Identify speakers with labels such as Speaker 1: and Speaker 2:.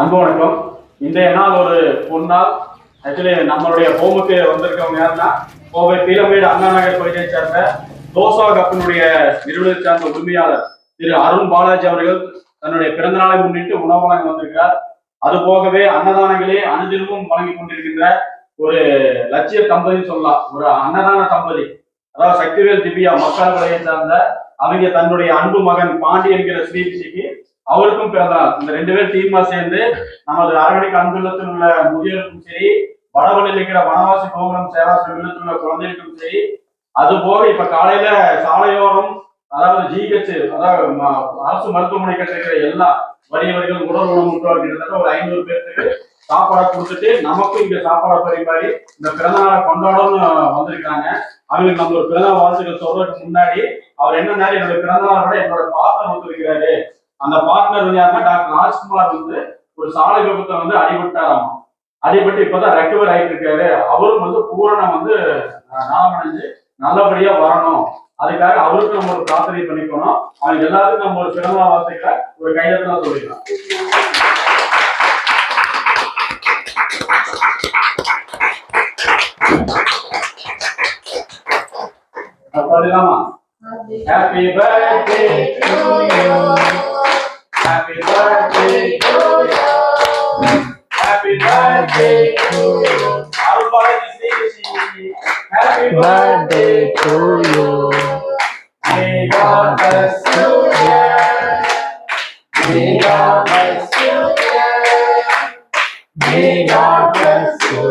Speaker 1: அன்பு வணக்கம். இன்றைய நாள் ஒரு பொன்னாள். ஆக்சுவலி நம்மளுடைய ஹோமுக்கு வந்திருக்கவங்க யாருன்னா கோவை பீலமேடு அண்ணா நகர் பகுதியை சேர்ந்த தோசா கப்பனுடைய நிறுவனத்தை சார்ந்த உரிமையாளர் திரு அருண் பாலாஜி அவர்கள் தன்னுடைய பிறந்த நாளை முன்னிட்டு உணவு வழங்க வந்திருக்கிறார். அது போகவே அன்னதானங்களே அனுதினமும் வழங்கி கொண்டிருக்கின்ற ஒரு லட்சிய தம்பதின்னு சொல்லலாம், ஒரு அன்னதான தம்பதி. அதாவது சக்திவேல் திவ்யா மக்கள் படையை சார்ந்த அவங்க தன்னுடைய அன்பு மகன் பாண்டி என்கிற ஸ்ரீபிசிக்கு அவருக்கும் பிறந்தார். இந்த 2 பேர் டீமா சேர்ந்து நமது அரவணைக்கு அன்புள்ளத்தில் உள்ள முதியோருக்கும் சரி, வடவழியில் இருக்கிற வனவாசி கோபுரம் சேவாசி இல்லத்தில் உள்ள குழந்தைகளுக்கும் சரி, அது போக இப்ப காலையில சாலையோரம் அதாவது ஜிஹெச் அதாவது அரசு மருத்துவமனை கட்டிருக்கிற எல்லா வறியவர்கள் உடல் ஊனமுற்றோர் கிட்டத்தட்ட ஒரு 500 பேருக்கு சாப்பாடை கொடுத்துட்டு நமக்கும் இங்க சாப்பாடை பரிமாறி இந்த பிறந்தநாளை கொண்டாடணும்னு வந்திருக்காங்க. அவங்களுக்கு நம்ம ஒரு பிறந்தநாள் வாழ்த்துக்கள் சொல்றதுக்கு முன்னாடி அவர் என்ன என்னோட பிறந்தநாளை விட என்னோட பார்ட்னர் வந்திருக்கிறாரு. அந்த பார்ட்னர் வந்து யாருன்னா டாக்டர் ராஜ்குமார் வந்து ஒரு சாலை விபத்தை வந்து அடிபட்டாராமா. அடிபட்டு இப்பதான் ரெக்கவர் ஆகிட்டு இருக்காரு. அவரும் வந்து பூரணம் வந்து நாமடைஞ்சு நல்லபடியா வரணும். அதுக்காக அவருக்கு நம்ம ஒரு பிரார்த்தனை பண்ணிக்கணும். அவங்க எல்லாருக்கும் நம்ம ஒரு பிறந்தநாள் வாழ்த்துக்களை ஒரு கையெழுத்தான் சொல்லிக்கலாம். பாருங்கம்மா. Happy birthday to you. Happy birthday to you. Happy birthday to you. Happy birthday to you. May God bless you. May God bless you. May God bless you.